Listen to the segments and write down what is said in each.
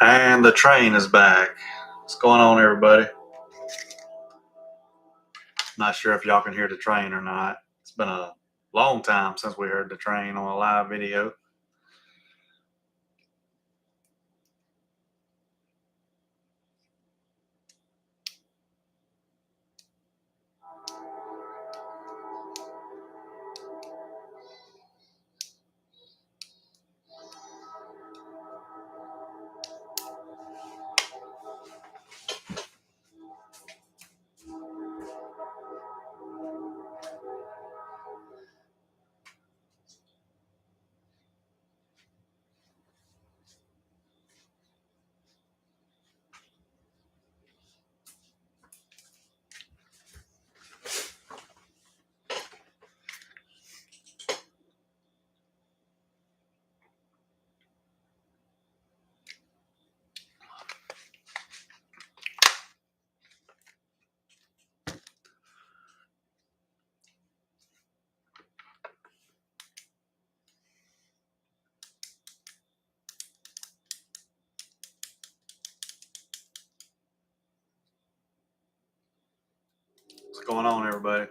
And the train is back. What's going on, everybody? Not sure if y'all can hear the train or not. It's been a long time since we heard the train on a live video. What's going on, everybody?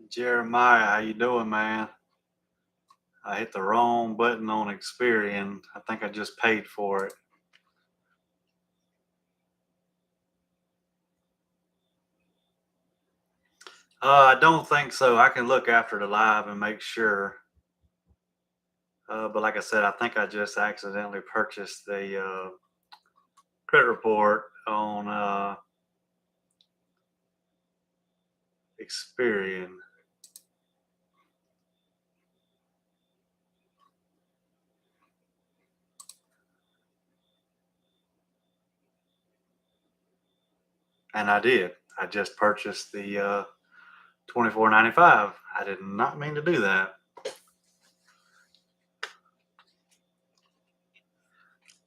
Jeremiah, how you doing, man? I hit the wrong button on Experian. I think I just paid for it. I don't think so. I can look after the live and make sure. But like I said, I think I just accidentally purchased the credit report on Experian. And I did. I just purchased the $24.95. I did not mean to do that.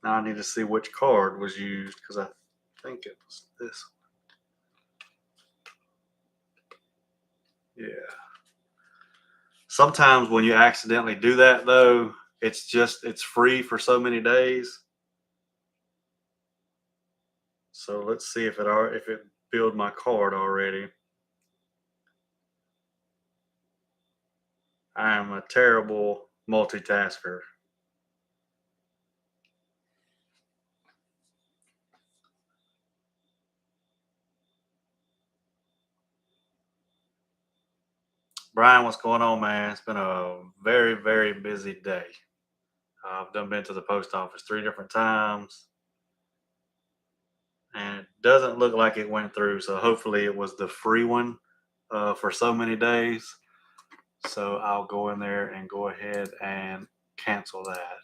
Now I need to see which card was used because I think it was this one. Yeah. Sometimes when you accidentally do that, though, it's free for so many days. So let's see if it billed my card already. I am a terrible multitasker. Brian, what's going on, man? It's been a very, very busy day. I've been to the post office 3 different times, and it doesn't look like it went through. So hopefully it was the free one for so many days. So I'll go in there and go ahead and cancel that.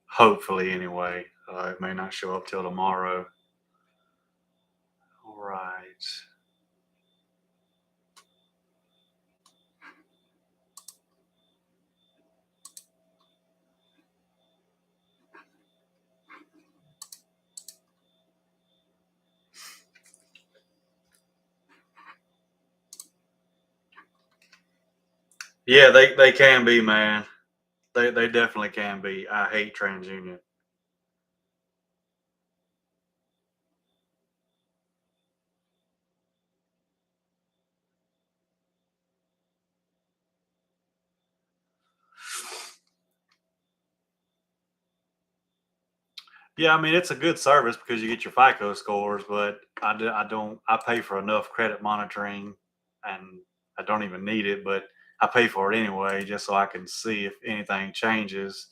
Hopefully, anyway. It may not show up till tomorrow. All right. Yeah, they can be, man. They definitely can be. I hate TransUnion. Yeah, I mean it's a good service because you get your FICO scores, but I don't. I pay for enough credit monitoring, and I don't even need it, but I pay for it anyway, just so I can see if anything changes.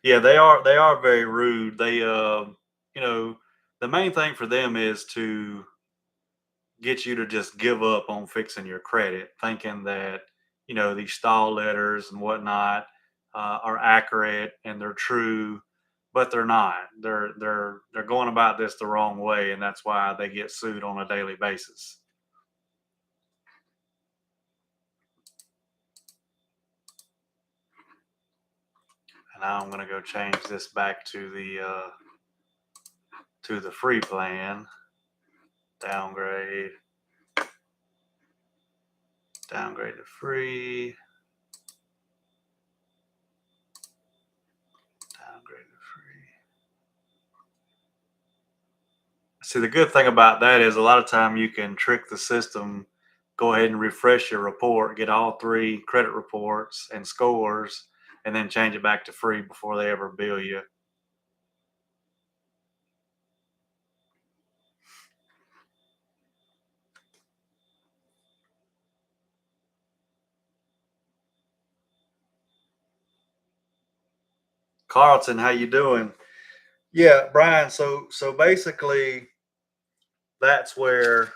Yeah, they are very rude. You know, the main thing for them is to get you to just give up on fixing your credit, thinking that these stall letters and whatnot are accurate and they're true, but they're not. They're going about this the wrong way, and that's why they get sued on a daily basis. And now I'm going to go change this back to the free plan. Downgrade, downgrade to free, downgrade to free. See, the good thing about that is a lot of time you can trick the system, go ahead and refresh your report, get all three credit reports and scores, and then change it back to free before they ever bill you. Carlton, how you doing? Yeah, Brian. So basically, that's where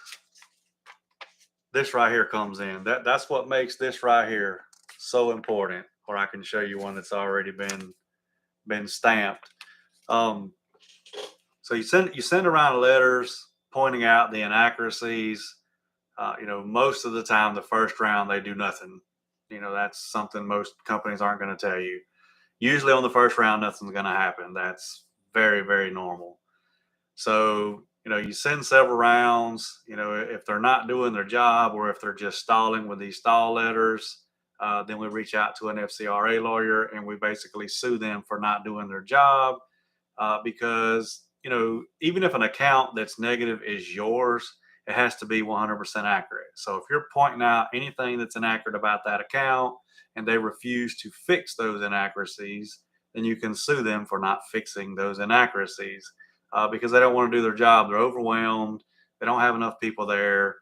this right here comes in. That's what makes this right here so important. Or I can show you one that's already been stamped. Um, so you send around letters pointing out the inaccuracies. Most of the time, the first round they do nothing. That's something most companies aren't going to tell you. Usually, on the first round, nothing's going to happen. That's very, very normal. So, you send several rounds. If they're not doing their job or if they're just stalling with these stall letters, then we reach out to an FCRA lawyer and we basically sue them for not doing their job. Because even if an account that's negative is yours, it has to be 100% accurate. So if you're pointing out anything that's inaccurate about that account and they refuse to fix those inaccuracies, then you can sue them for not fixing those inaccuracies because they don't want to do their job. They're overwhelmed. They don't have enough people there.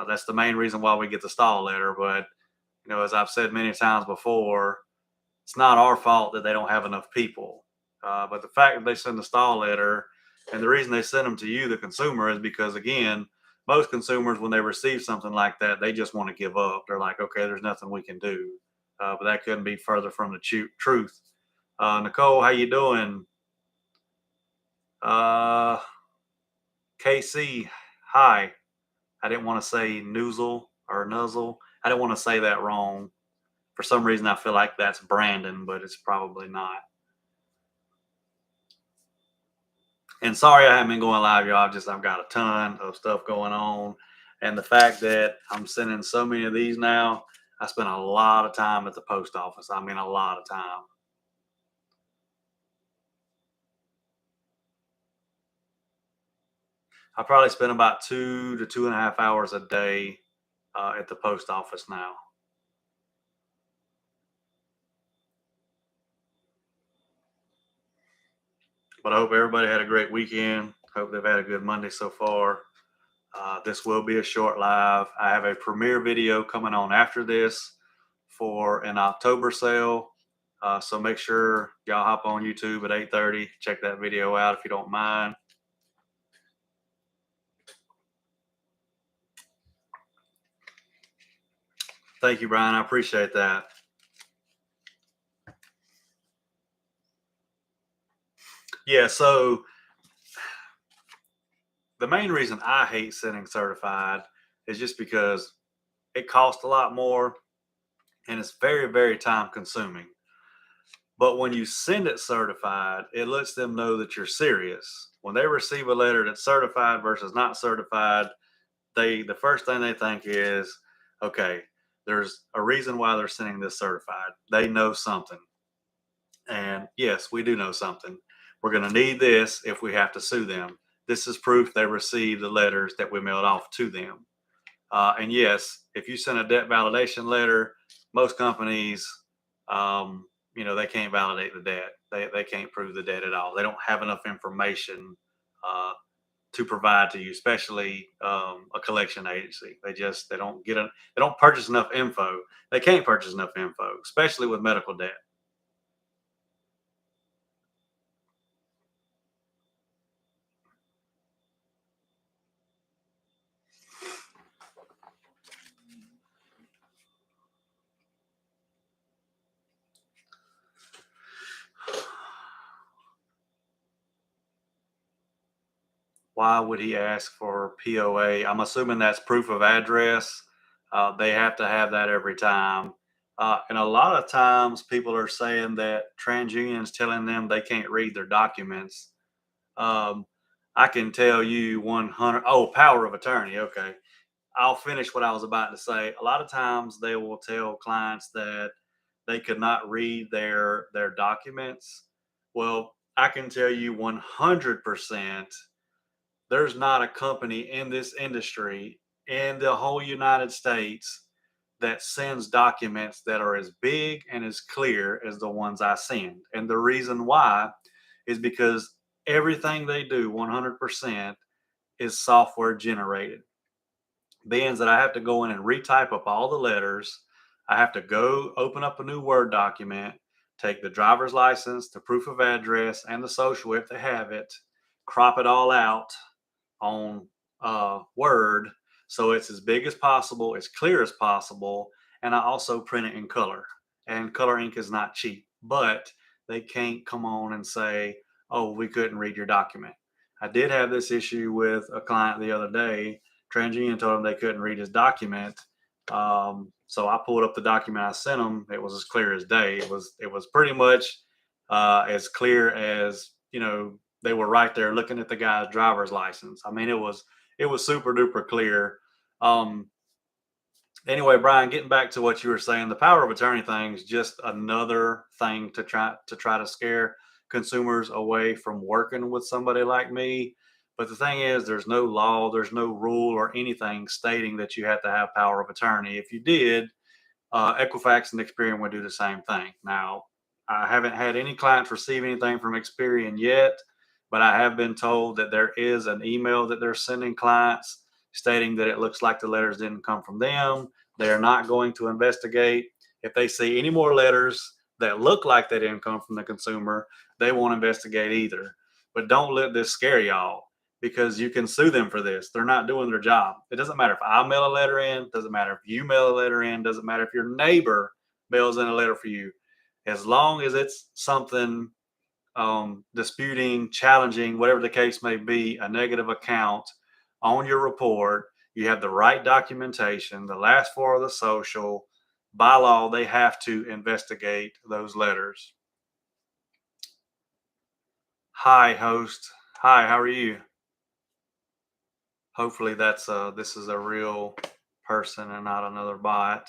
That's the main reason why we get the stall letter. But as I've said many times before, it's not our fault that they don't have enough people. But the fact that they send a stall letter, and the reason they send them to you, the consumer, is because again, most consumers when they receive something like that, they just want to give up. They're like, okay, there's nothing we can do. But that couldn't be further from the truth. Nicole, how you doing? Uh, KC, hi. I didn't want to say noozle or nuzzle. I didn't want to say that wrong. For some reason, I feel like that's Brandon, but it's probably not. And sorry I haven't been going live, y'all. I've got a ton of stuff going on. And the fact that I'm sending so many of these now, I spend a lot of time at the post office. I mean, a lot of time. I probably spend about 2 to 2.5 hours a day at the post office now. But I hope everybody had a great weekend. Hope they've had a good Monday so far. This will be a short live. I have a premiere video coming on after this for an October sale. So make sure y'all hop on YouTube at 8:30. Check that video out if you don't mind. Thank you, Brian. I appreciate that. Yeah, so the main reason I hate sending certified is just because it costs a lot more and it's very, very time consuming. But when you send it certified, it lets them know that you're serious. When they receive a letter that's certified versus not certified, the first thing they think is, okay, there's a reason why they're sending this certified. They know something. And yes, we do know something. We're going to need this if we have to sue them. This is proof they received the letters that we mailed off to them. And yes, if you send a debt validation letter, most companies, they can't validate the debt. They can't prove the debt at all. They don't have enough information uh, to provide to you, especially a collection agency. They don't purchase enough info. They can't purchase enough info, especially with medical debt. Why would he ask for POA? I'm assuming that's proof of address. They have to have that every time. And a lot of times people are saying that TransUnion's telling them they can't read their documents. Um, I can tell you 100. Oh, power of attorney. Okay. I'll finish what I was about to say. A lot of times they will tell clients that they could not read their documents. Well, I can tell you 100% there's not a company in this industry in the whole United States that sends documents that are as big and as clear as the ones I send. And the reason why is because everything they do 100% is software generated. Being that I have to go in and retype up all the letters, I have to go open up a new Word document, take the driver's license, the proof of address, and the social if they have it, crop it all out on Word so it's as big as possible, as clear as possible, and I also print it in color. And color ink is not cheap, but they can't come on and say, "Oh, we couldn't read your document." I did have this issue with a client the other day. TransUnion told him they couldn't read his document. So I pulled up the document I sent him. It was as clear as day. It was pretty much as clear as they were right there looking at the guy's driver's license. I mean, it was super duper clear. Um, anyway, Brian, getting back to what you were saying, the power of attorney thing is just another thing to try to scare consumers away from working with somebody like me. But the thing is, there's no law, there's no rule or anything stating that you have to have power of attorney. If you did, Equifax and Experian would do the same thing. Now, I haven't had any clients receive anything from Experian yet, but I have been told that there is an email that they're sending clients stating that it looks like the letters didn't come from them. They are not going to investigate. If they see any more letters that look like they didn't come from the consumer, they won't investigate either. But don't let this scare y'all because you can sue them for this. They're not doing their job. It doesn't matter if I mail a letter in, doesn't matter if you mail a letter in, doesn't matter if your neighbor mails in a letter for you. As long as it's something disputing, challenging, whatever the case may be, a negative account on your report, you have the right documentation, the last four of the social. By law, they have to investigate those letters. Hi, host. Hi, how are you? Hopefully this is a real person and not another bot.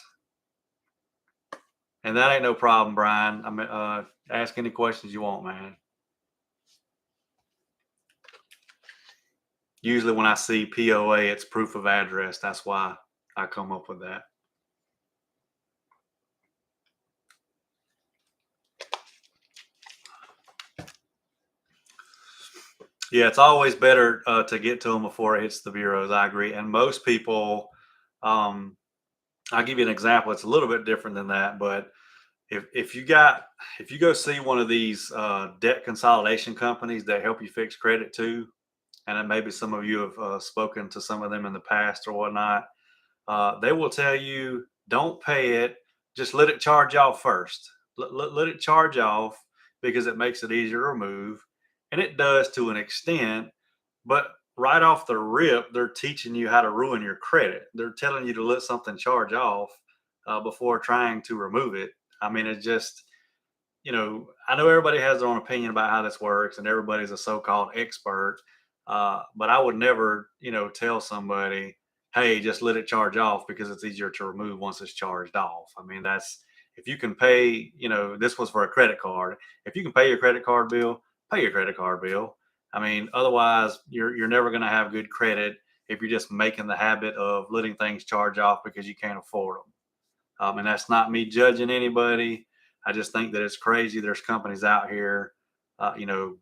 And that ain't no problem, Brian. I mean, ask any questions you want, man. Usually when I see POA, it's proof of address. That's why I come up with that. Yeah, it's always better to get to them before it hits the bureaus. I agree. And most people, um, I'll give you an example. It's a little bit different than that, but if you go see one of these debt consolidation companies that help you fix credit too, and then maybe some of you have spoken to some of them in the past or whatnot, they will tell you don't pay it, just let it charge off first. Let it charge off because it makes it easier to remove, and it does to an extent. But right off the rip, they're teaching you how to ruin your credit. They're telling you to let something charge off before trying to remove it. I mean, it's just, I know everybody has their own opinion about how this works, and everybody's a so-called expert. But I would never, tell somebody, "Hey, just let it charge off because it's easier to remove once it's charged off." I mean, that's if you can pay. This was for a credit card. If you can pay your credit card bill, pay your credit card bill. I mean, otherwise, you're never going to have good credit if you're just making the habit of letting things charge off because you can't afford them. And that's not me judging anybody. I just think that it's crazy. There's companies out here,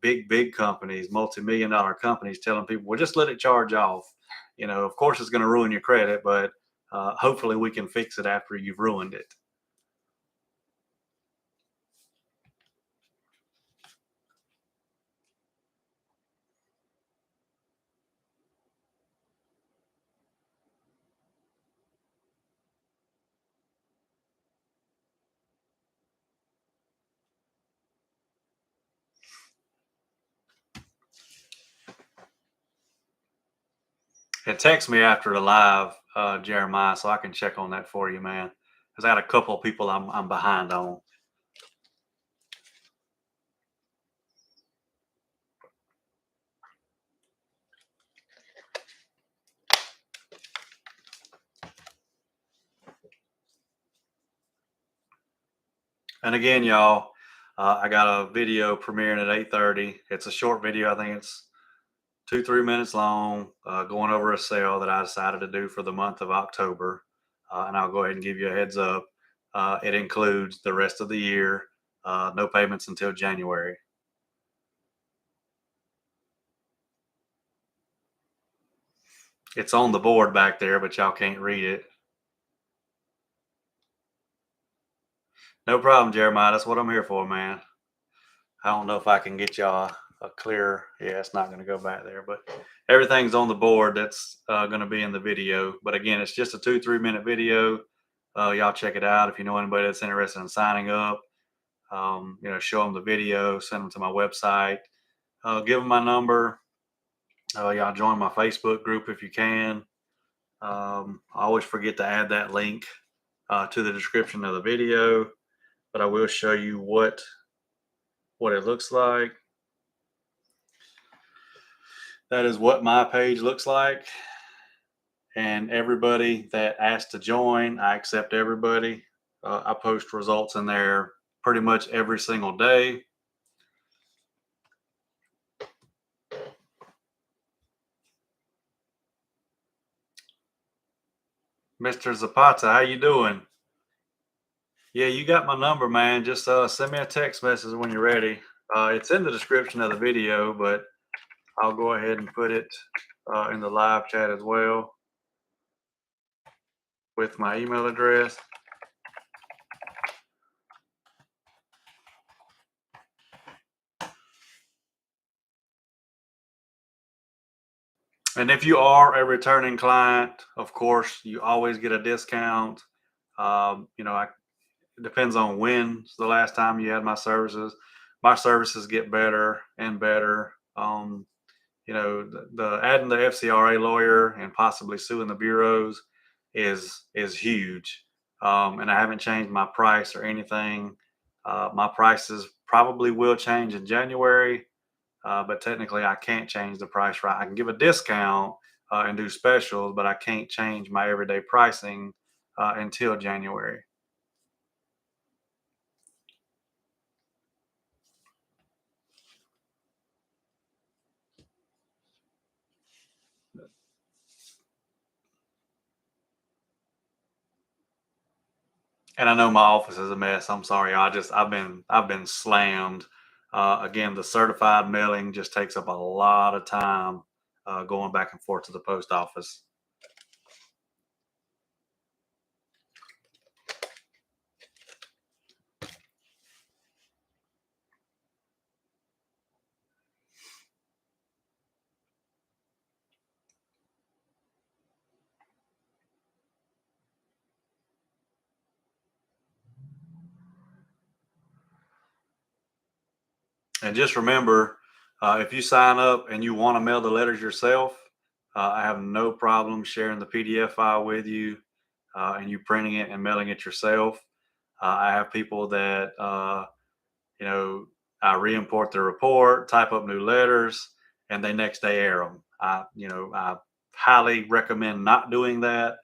big companies, multi-million-dollar companies telling people, well, just let it charge off. Of course it's going to ruin your credit, but hopefully we can fix it after you've ruined it. And text me after the live, Jeremiah, so I can check on that for you, man. Because I got a couple of people I'm behind on. And again, y'all, I got a video premiering at 8:30. It's a short video. I think it's 2-3 minutes long, going over a sale that I decided to do for the month of October. And I'll go ahead and give you a heads up. It includes the rest of the year, no payments until January. It's on the board back there, but y'all can't read it. No problem, Jeremiah. That's what I'm here for, man. I don't know if I can get y'all a clear. Yeah, it's not going to go back there, but everything's on the board that's going to be in the video. But again, it's just a 2-3 minute video. Y'all check it out if you know anybody that's interested in signing up. Show them the video, send them to my website, give them my number. Y'all join my Facebook group if you can. I always forget to add that link to the description of the video, but I will show you what it looks like. That is what my page looks like. And everybody that asked to join, I accept everybody. I post results in there pretty much every single day. Mr. Zapata, how you doing? Yeah, you got my number, man. Just send me a text message when you're ready. It's in the description of the video, but I'll go ahead and put it in the live chat as well with my email address. And if you are a returning client, of course, you always get a discount. It depends on when's the last time you had my services. My services get better and better. The adding the FCRA lawyer and possibly suing the bureaus is huge. And I haven't changed my price or anything. My prices probably will change in January, but technically I can't change the price. Right, I can give a discount and do specials, but I can't change my everyday pricing until January. And I know my office is a mess. I'm sorry. I've been slammed. Again, the certified mailing just takes up a lot of time going back and forth to the post office. And just remember, if you sign up and you want to mail the letters yourself, I have no problem sharing the PDF file with you and you printing it and mailing it yourself. I have people that, I re-import the report, type up new letters, and they next day air them. I highly recommend not doing that.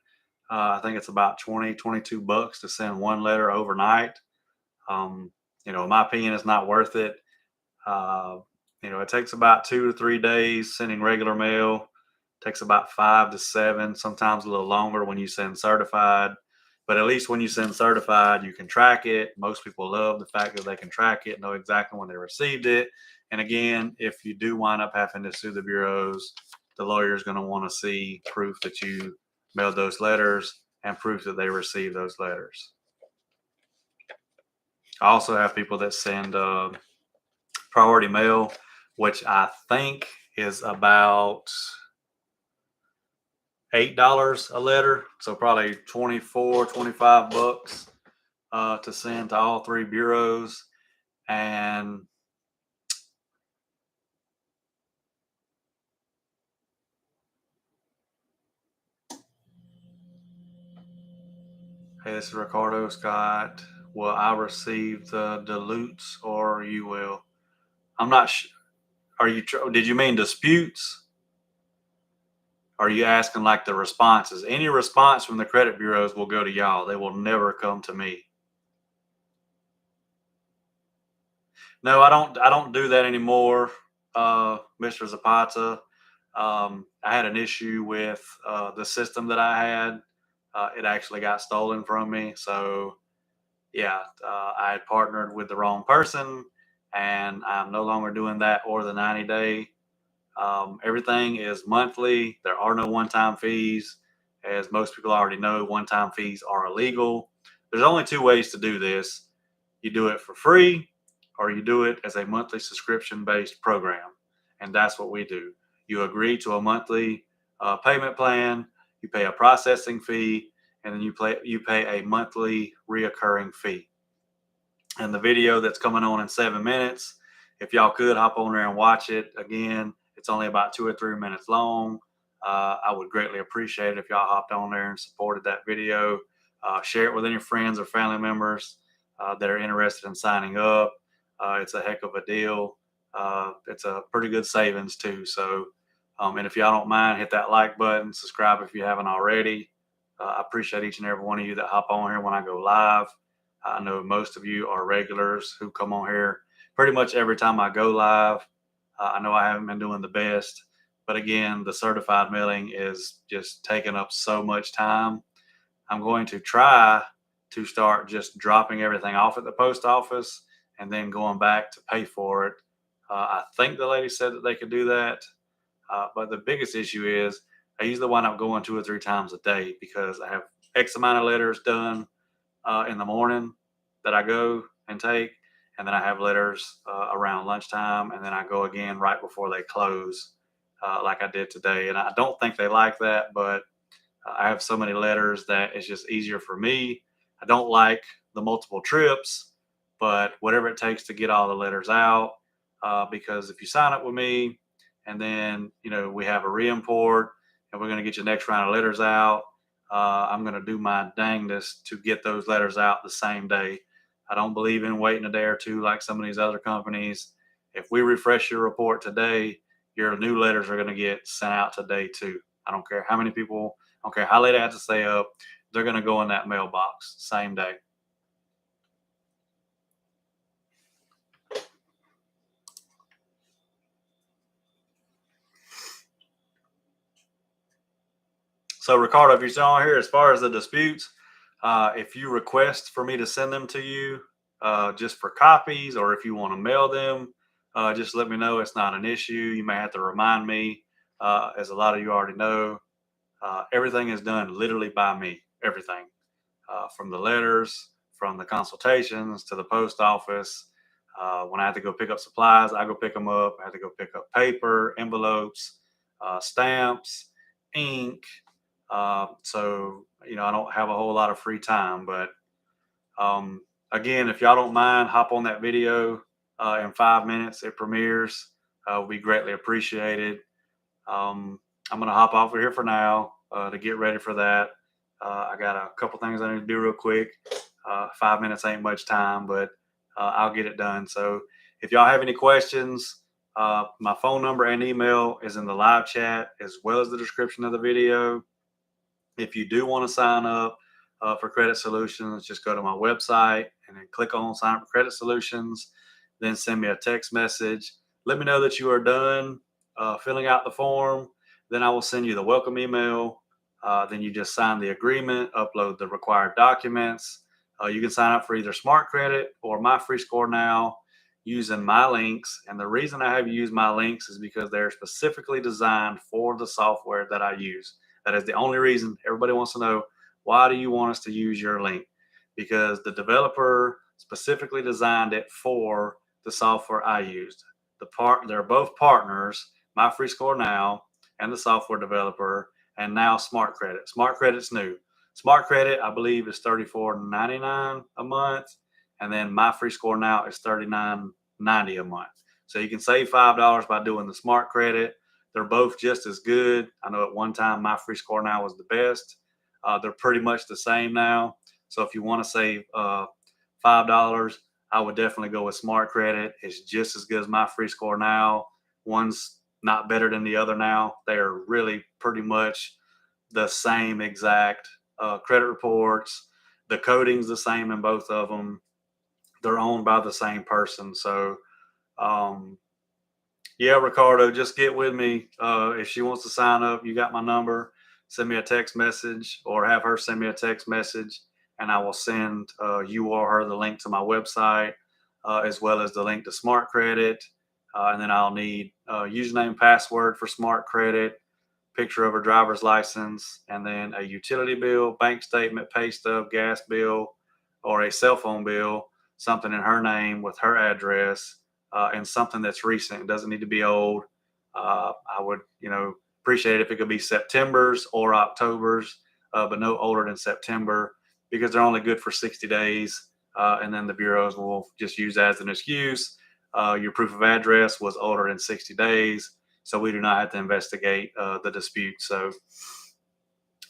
I think it's about 22 bucks to send one letter overnight. In my opinion, it's not worth it. Uh, it takes about 2 to 3 days sending regular mail. Takes about 5 to 7, sometimes a little longer when you send certified. But at least when you send certified, you can track it. Most people love the fact that they can track it, know exactly when they received it. And again, if you do wind up having to sue the bureaus, the lawyer is going to want to see proof that you mailed those letters and proof that they received those letters. I also have people that send priority mail, which I think is about $8 a letter. So probably 24, 25 bucks to send to all three bureaus. And hey, this is Ricardo Scott. Will I receive the dilutes or you will? I'm not sure. Did you mean disputes? Are you asking like the responses? Any response from the credit bureaus will go to y'all. They will never come to me. No, I don't do that anymore, Mr. Zapata. I had an issue with the system that I had. It actually got stolen from me. So yeah, I had partnered with the wrong person, and I'm no longer doing that or the 90-day. Everything is monthly. There are no one-time fees. As most people already know, one-time fees are illegal. There's only two ways to do this. You do it for free, or you do it as a monthly subscription-based program. And that's what we do. You agree to a monthly payment plan, you pay a processing fee, and then you pay a monthly reoccurring fee. And the video that's coming on in 7 minutes, if y'all could hop on there and watch it again, it's only about 2 or 3 minutes long. I would greatly appreciate it if y'all hopped on there and supported that video. Share it with any friends or family members that are interested in signing up. It's a heck of a deal. It's a pretty good savings too. So, and if y'all don't mind, hit that like button, subscribe if you haven't already. I appreciate each and every one of you that hop on here when I go live. I know most of you are regulars who come on here pretty much every time I go live. I know I haven't been doing the best, but again, the certified mailing is just taking up so much time. I'm going to try to start just dropping everything off at the post office and then going back to pay for it. I think the lady said that they could do that. But the biggest issue is I usually wind up going 2 or 3 times a day because I have X amount of letters done in the morning that I go and take, and then I have letters around lunchtime, and then I go again right before they close, like I did today. And I don't think they like that, but I have so many letters that it's just easier for me. I don't like the multiple trips, but whatever it takes to get all the letters out. Because if you sign up with me, and then we have a reimport, and we're going to get your next round of letters out. I'm going to do my dangest to get those letters out the same day. I don't believe in waiting a day or two like some of these other companies. If we refresh your report today, your new letters are going to get sent out today too. I don't care how many people, I don't care how late I have to stay up, they're going to go in that mailbox same day. So Ricardo, if you're still on here, as far as the disputes, if you request for me to send them to you just for copies, or if you want to mail them, just let me know. It's not an issue. You may have to remind me, as a lot of you already know. Everything is done literally by me. Everything, from the letters, from the consultations to the post office. When I have to go pick up supplies, I go pick them up. I have to go pick up paper, envelopes, stamps, ink. So I don't have a whole lot of free time. But again, if y'all don't mind, hop on that video in 5 minutes. It premieres. Will be greatly appreciated. I'm gonna hop off of here for now to get ready for that. I got a couple things I need to do real quick. 5 minutes ain't much time, but I'll get it done. So if y'all have any questions, my phone number and email is in the live chat as well as the description of the video. If you do want to sign up for Credit Solutions, just go to my website and then click on Sign Up for Credit Solutions. Then send me a text message. Let me know that you are done filling out the form. Then I will send you the welcome email. Then you just sign the agreement, upload the required documents. You can sign up for either Smart Credit or My Free Score Now using my links. And the reason I have you use my links is because they're specifically designed for the software that I use. That is the only reason. Everybody wants to know, why do you want us to use your link? Because the developer specifically designed it for the software I used. They're both partners, My Free Score Now and the software developer, and now Smart Credit. Smart Credit's new. Smart Credit, I believe, is $34.99 a month, and then My Free Score Now is $39.90 a month. So you can save $5 by doing the Smart Credit. They're both just as good. I know at one time My Free Score Now was the best. They're pretty much the same now. So if you want to save $5, I would definitely go with Smart Credit. It's just as good as My Free Score Now. One's not better than the other now. They are really pretty much the same exact credit reports. The coding's the same in both of them. They're owned by the same person. So, yeah, Ricardo, just get with me. If she wants to sign up, you got my number. Send me a text message or have her send me a text message, and I will send you or her the link to my website, as well as the link to Smart Credit. And then I'll need username, password for Smart Credit, picture of her driver's license, and then a utility bill, bank statement, pay stub, gas bill, or a cell phone bill, something in her name with her address, and something that's recent. It doesn't need to be old. I would, appreciate it if it could be September's or October's, but no older than September, because they're only good for 60 days. And then the bureaus will just use as an excuse. Your proof of address was older than 60 days, so we do not have to investigate the dispute. So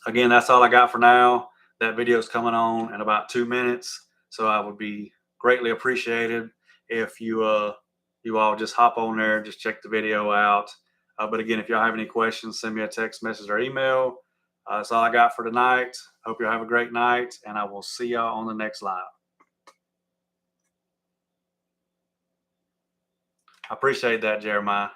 again, that's all I got for now. That video is coming on in about 2 minutes, so I would be greatly appreciated if you all just hop on there, just check the video out. But again, if y'all have any questions, send me a text message or email. That's all I got for tonight. Hope you have a great night, and I will see y'all on the next live. I appreciate that, Jeremiah.